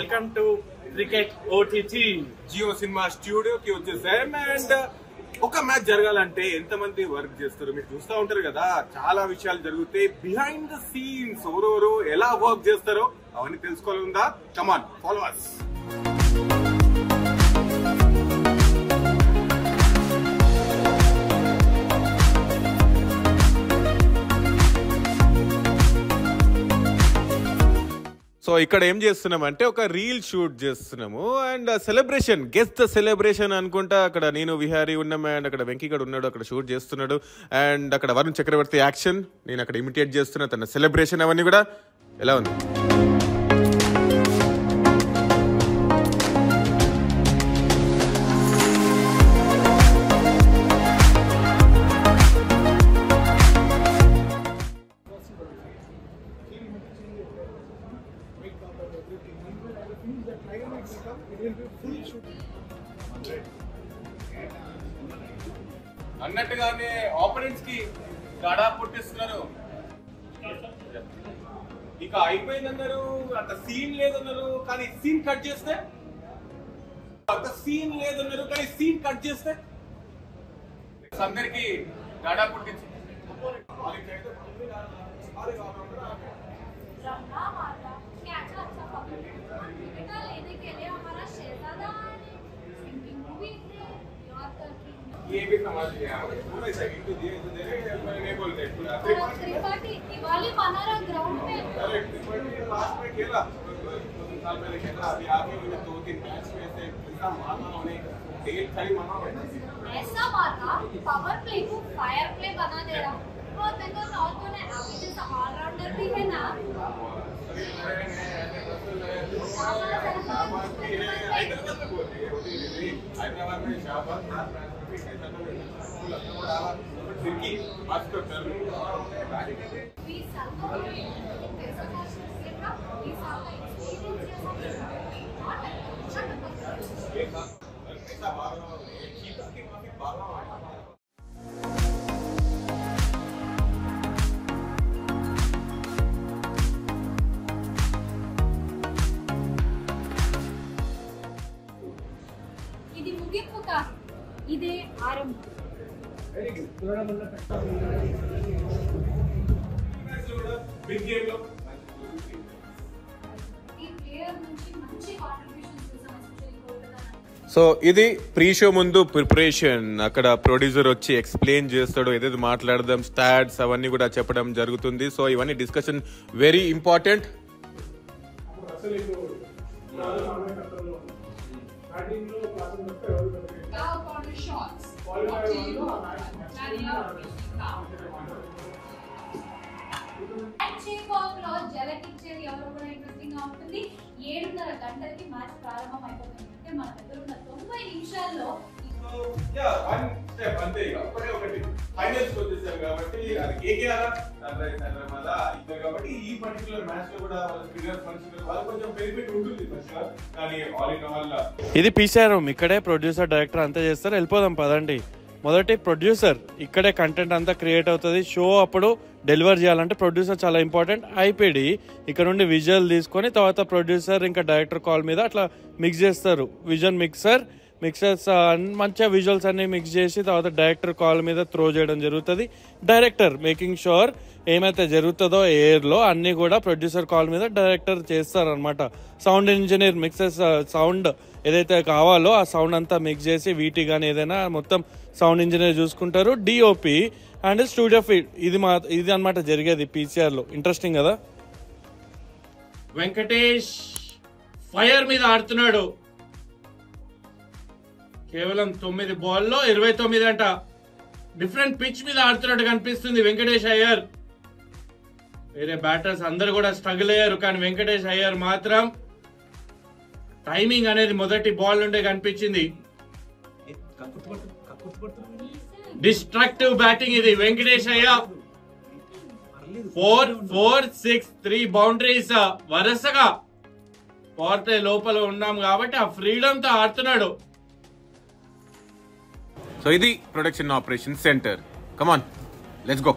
Welcome to cricket OTT. Jio Cinema స్టూడియోకి వచ్చేసాం. And ఒక మ్యాచ్ జరగాలంటే ఎంతమంది వర్క్ చేస్తారు మీరు చూస్తూ ఉంటారు కదా. చాలా విషయాలు జరుగుతాయి బిహైండ్ ద సీన్స్. ఎవరెవరు ఎలా వర్క్ చేస్తారో అవన్నీ తెలుసుకోవాలందా. Come on follow us. సో ఇక్కడ ఏం చేస్తున్నామంటే ఒక రీల్ షూట్ చేస్తున్నాము. And celebration, guess the celebration అనుకుంటా. అక్కడ నేను విహారీ ఉన్నాము అండ్ అక్కడ వెంకీగడ్ ఉన్నాడు, అక్కడ షూట్ చేస్తున్నాడు. అండ్ అక్కడ వరుణ్ చక్రవర్తి యాక్షన్, నేను అక్కడ ఇమిటేట్ చేస్తున్నా తన సెలబ్రేషన్. అవన్నీ కూడా ఎలా ఉంది. అన్నట్టుగానే ఆపరెంట్స్ కి గడా పుట్టిస్తున్నారు. ఇక అయిపోయిందన్నారు, అంత సీన్ లేదన్నారు, కానీ సీన్ కట్ చేస్తే అంత సీన్ లేదన్నారు, కానీ సీన్ కట్ చేస్తే అందరికి గడా పుట్టించి ये भी समझ गया पूरा सेकंड तो दिए तो दे नहीं बोलते त्रिपाठी दिवाली मना रहा ग्राउंड में. अरे त्रिपाठी लास्ट में खेला 2 साल पहले खेला. अभी आके मुझे 2-3 मैच में से ऐसा मारना उन्हें डेट खड़ी मारना ऐसा मारना पावर प्ले को फायर प्ले बना दे रहा. वो देखो नॉर्थ को ने अभी जैसा ऑलराउंडर भी है ना. हैदराबाद में शाबाश ఇది ముగింపు కాదు, ఇదే ఆరంభం. బిగ్ గేమ్ లో ఈ ప్లేయర్ నుంచి మంచి కాంట్రిబ్యూషన్స్ చేశారు. సో ఇది ప్రీ షో ముందు ప్రిపరేషన్. అక్కడ ప్రొడ్యూసర్ వచ్చి ఎక్స్ప్లెయిన్ చేస్తాడు, ఏదైతే మాట్లాడదాం స్టాట్స్ అవన్నీ కూడా చెప్పడం జరుగుతుంది. సో ఇవన్నీ డిస్కషన్ వెరీ ఇంపార్టెంట్. జలకిచ్చేది ఎవరు కూడా ఇంట్రెస్టింగ్ గా ఉంటుంది. 7:30 గంటలకి మ్యాచ్ ప్రారంభం అయిపోతుంది. అంటే మన దగ్గర ఉన్న 90 నిమిషాల్లో అంతే ఇక ఒకటి ఫైనల్స్ వచ్చేసాం కాబట్టి అది కేకేఆర్ సన్రైజ్ హైదరాబాద్ ఇద్దరు కాబట్టి ఈ పర్టికులర్ మ్యాచ్ లో కూడా వాళ్ళ ప్లేయర్స్ మంచిగా వాళ్ళు కొంచెం బెనిఫిట్ ఉంటుంది మంచిగా. కానీ ఆల్ ఇన్ ఆల్ ఇది పీసీఆర్ రూమ్. ఇక్కడే ప్రొడ్యూసర్ డైరెక్టర్ అంతా చేస్తారు. వెళ్ళిపోదాం పదండి. మొదటి ప్రొడ్యూసర్, ఇక్కడే కంటెంట్ అంతా క్రియేట్ అవుతుంది. షో అప్పుడు డెలివర్ చేయాలంటే ప్రొడ్యూసర్ చాలా ఇంపార్టెంట్. ఐపీడీ ఇక్కడ నుండి విజువల్ తీసుకొని తర్వాత ప్రొడ్యూసర్ ఇంకా డైరెక్టర్ కాల్ మీద అట్లా మిక్స్ చేస్తారు. విజన్ మిక్సర్స్ మంచిగా విజువల్స్ అన్ని మిక్స్ చేసి తర్వాత డైరెక్టర్ కాల్ మీద త్రో చేయడం జరుగుతుంది. డైరెక్టర్ మేకింగ్ షూర్ ఏమైతే జరుగుతుందో ఎయిర్లో అన్నీ కూడా ప్రొడ్యూసర్ కాల్ మీద డైరెక్టర్ చేస్తారనమాట. సౌండ్ ఇంజనీర్ మిక్సర్స్ సౌండ్ ఏదైతే కావాలో ఆ సౌండ్ అంతా మిక్స్ చేసి వీటి కానీ ఏదైనా మొత్తం సౌండ్ ఇంజనీర్ చూసుకుంటారు. డిఓపి అండ్ స్టూడియో ఫీడ్ ఇది అనమాట జరిగేది పీసీఆర్లో. ఇంట్రెస్టింగ్ కదా. వెంకటేష్ ఫైర్ మీద ఆడుతున్నాడు. కేవలం 9 బాల్లో 29 అంట. డిఫరెంట్ పిచ్ మీద ఆడుతున్నట్టు కనిపిస్తుంది వెంకటేష్ అయ్యర్. వేరే బ్యాటర్స్ అందరు కూడా స్ట్రగుల్ అయ్యారు, కానీ వెంకటేష్ అయ్యర్ మాత్రం టైమింగ్ అనేది మొదటి బాల్ నుండే కనిపించింది. డిస్ట్రక్టివ్ బ్యాటింగ్ ఇది వెంకటేష్ అయ్యర్. 4, 4, 6, 3 బౌండరీస్ వరుసగా పవర్ ప్లే లోపల ఉన్నాం కాబట్టి ఆ ఫ్రీడమ్ తో ఆడుతున్నాడు. సో ఇది production operation centre. Come on let's go.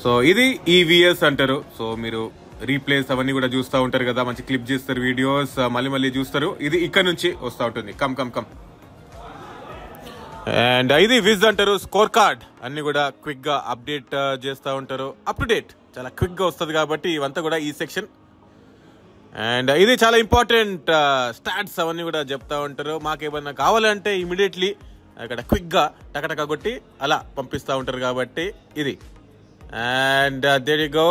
So ఇది ఈవీఎస్ అంటారు. సో మీరు రీప్లేస్ అవన్నీ కూడా చూస్తూ ఉంటారు కదా, మంచి క్లిప్ చేస్తారు, వీడియోస్ మళ్ళీ మళ్ళీ చూస్తారు. ఇది ఇక్కడ నుంచి వస్తూ ఉంటుంది. Come come come. అండ్ ఇది విజ్ అంటారు, స్కోర్ కార్డ్ అన్ని కూడా క్విక్ గా అప్డేట్ చేస్తూ ఉంటారు. అప్ టు డేట్ చాలా క్విక్ గా వస్తుంది కాబట్టి ఇవంతా కూడా ఈ సెక్షన్. అండ్ ఇది చాలా ఇంపార్టెంట్, స్టాట్స్ అవన్నీ కూడా చెప్తా ఉంటారు. మాకేమన్నా కావాలంటే ఇమీడియట్లీ అక్కడ క్విక్ గా టకటక కొట్టి అలా పంపిస్తూ ఉంటారు కాబట్టి ఇది. And there you go,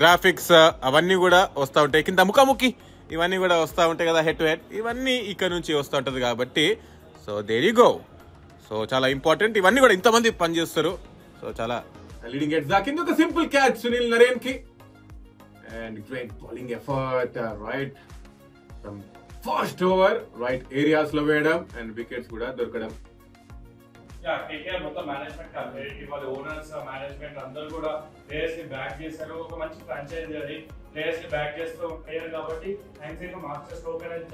graphics అవన్నీ కూడా వస్తూ ఉంటాయి. కింద ముఖాముఖి ఇవన్నీ కూడా వస్తూ ఉంటాయి కదా, హెడ్ టు హెడ్ ఇవన్నీ ఇక్కడ నుంచి వస్తూ ఉంటుంది కాబట్టి so there you go. So చాలా ఇంపార్టెంట్, ఇవన్నీ కూడా ఇంతమంది పనిచేస్తారు. సో చాలా లీడింగ్ ఎడ్జ్ దాకా ఒక సింపుల్ క్యాచ్ సునీల్ నరేన్ కి. And great bowling effort, right from first over right areas లో వేయడం అండ్ వికెట్స్ కూడా దొరకడం. కేకేఆర్ మొత్తం మేనేజ్మెంట్ కమ్యూనిటీ వాళ్ళ ఓనర్స్ మేనేజ్మెంట్ అందరూ కూడా ప్లేయర్స్ ని బ్యాక్ చేశారు. ఒక మంచి ఫ్రాంచైజీ అది, ప్లేయర్స్ ని బ్యాక్ చేస్తూ ప్లేయర్ కాబట్టి యాంగ్జైటీ మాస్టర్ స్ట్రోక్ అనేది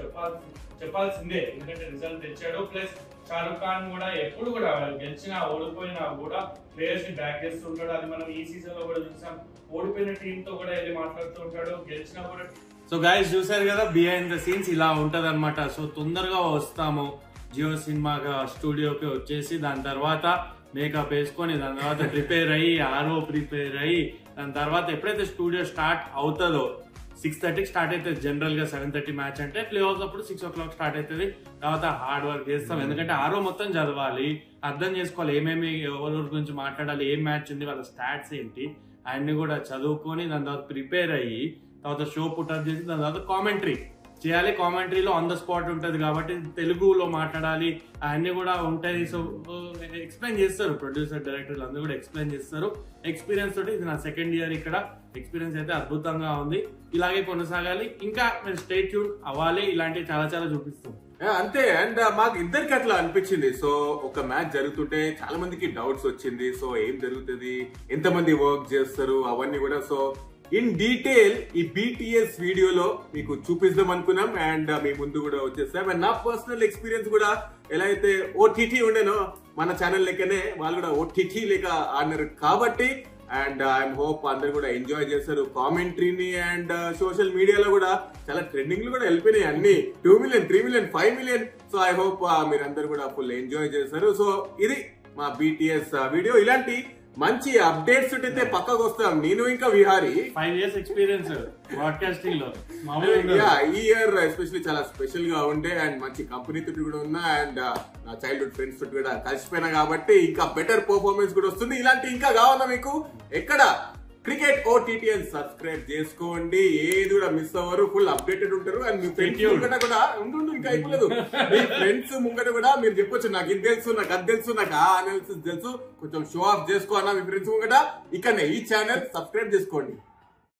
చెప్పాల్సిందే. ఎందుకంటే రిజల్ట్ తెచ్చాడు. ప్లస్ షారుఖ్ ఖాన్ కూడా ఎప్పుడు కూడా గెలిచినా ఓడిపోయినా కూడా ప్లేయర్స్ ని బ్యాక్ చేస్తూ ఉంటాడు. అది మనం ఈ సీజన్ లో కూడా చూసాం. ఓడిపోయిన టీమ్ తో కూడా వెళ్ళి మాట్లాడుతూ ఉంటాడు, గెలిచినా కూడా. సో గైస్ చూసారు కదా, బిహైండ్ ద సీన్స్ ఇలా ఉంటది అనమాట. సో తొందరగా వస్తాము జియో సినిమా స్టూడియోకి వచ్చేసి, దాని తర్వాత మేకప్ వేసుకొని, దాని తర్వాత ప్రిపేర్ అయ్యి ప్రిపేర్ అయ్యి, దాని తర్వాత ఎప్పుడైతే స్టూడియో స్టార్ట్ అవుతుందో 6:30కి స్టార్ట్ అవుతుంది. జనరల్ గా 7:30 మ్యాచ్ అంటే ప్లే ఆఫ్ అప్పుడు 6 o'clock స్టార్ట్ అవుతుంది. తర్వాత హార్డ్ వర్క్ చేస్తాం, ఎందుకంటే మొత్తం చదవాలి, అర్థం చేసుకోవాలి, ఏమేమి ఎవరి గురించి మాట్లాడాలి, ఏం మ్యాచ్ ఉంది, వాళ్ళ స్టాట్స్ ఏంటి అన్ని కూడా చదువుకొని, దాని తర్వాత ప్రిపేర్ అయ్యి, తర్వాత షో పుట్అప్ చేసి, దాని తర్వాత కామెంటరీ చేయాలి. కామెంటరీలో ఆన్ ద స్పాట్ ఉంటుంది కాబట్టి తెలుగులో మాట్లాడాలి, అన్ని కూడా ఉంటాయి. సో ఎక్స్ప్లెయిన్ చేస్తారు ప్రొడ్యూసర్, డైరెక్టర్లు అందరూ కూడా ఎక్స్ప్లెయిన్ చేస్తారు. ఎక్స్పీరియన్స్ తోటి ఇది నా సెకండ్ ఇయర్ ఇక్కడ. ఎక్స్పీరియన్స్ అయితే అద్భుతంగా ఉంది. ఇలాగే కొనసాగాలి, ఇంకా మీరు స్టే ట్యూన్ అవ్వాలి, ఇలాంటివి చాలా చాలా చూపిస్తాం అంతే. అండ్ మాకు ఇద్దరికి అట్లా అనిపించింది. సో ఒక మ్యాచ్ జరుగుతుంటే చాలా మందికి డౌట్స్ వచ్చింది. సో ఏం జరుగుతుంది, ఎంతమంది వర్క్ చేస్తారు అవన్నీ కూడా. సో ఇన్ డీటెయిల్ ఈ BTS వీడియోలో మీకు చూపిద్దాం అనుకున్నాం. అండ్ మీ ముందు కూడా వచ్చేస్తాం. అండ్ నా పర్సనల్ ఎక్స్పీరియన్స్ కూడా ఎలా అయితే OTT ఉండేనో, మన ఛానల్ లెక్కనే వాళ్ళు కూడా OTT లేక ఆడినారు కాబట్టి. అండ్ ఐఎమ్ హోప్ అందరు కూడా ఎంజాయ్ చేస్తారు కామెంటరీని. అండ్ సోషల్ మీడియాలో కూడా చాలా ట్రెండింగ్ లో కూడా వెళ్ళిపోయినాయి అన్ని, 2 million, 3 million, 5 million. So I hope మీరందరూ కూడా ఫుల్ ఎంజాయ్ చేస్తారు. సో ఇది మా BTS వీడియో. ఇలాంటి మంచి అప్డేట్స్ ఉంటే పక్కకు వస్తాం. నేను ఇంకా విహారీ 5 years ఎక్స్పీరియన్స్ బ్రాడ్కాస్టింగ్ లో. ఈ ఇయర్ ఎస్పెషల్లీ చాలా స్పెషల్ గా ఉండే. అండ్ మంచి కంపెనీ తోటి కూడా ఉన్నా, అండ్ నా చైల్డ్హుడ్ ఫ్రెండ్స్ తోటి కూడా కలిసిపోయినా కాబట్టి ఇంకా బెటర్ పర్ఫార్మెన్స్ కూడా వస్తుంది. ఇలాంటి ఇంకా కావాలా మీకు ఎక్కడ క్రికెట్ OTT అని సబ్స్క్రైబ్ చేసుకోండి. ఏది కూడా మిస్ అవ్వరు, ఫుల్ అప్డేటెడ్ ఉంటారు. అండ్ మీ ఫ్రెండ్స్ ముంగట కూడా ఇంకా అయిపోలేదు, మీ ఫ్రెండ్స్ ముంగట కూడా మీరు చెప్పొచ్చు, నాకు ఇది తెలుసు, నాకు అది తెలుసు, నాకు ఆ అనాలిసిస్ తెలుసు, కొంచెం షో ఆఫ్ చేసుకోవాలా మీ ఫ్రెండ్స్ ముంగట. ఇక్కడనే ఈ ఛానల్ సబ్స్క్రైబ్ చేసుకోండి.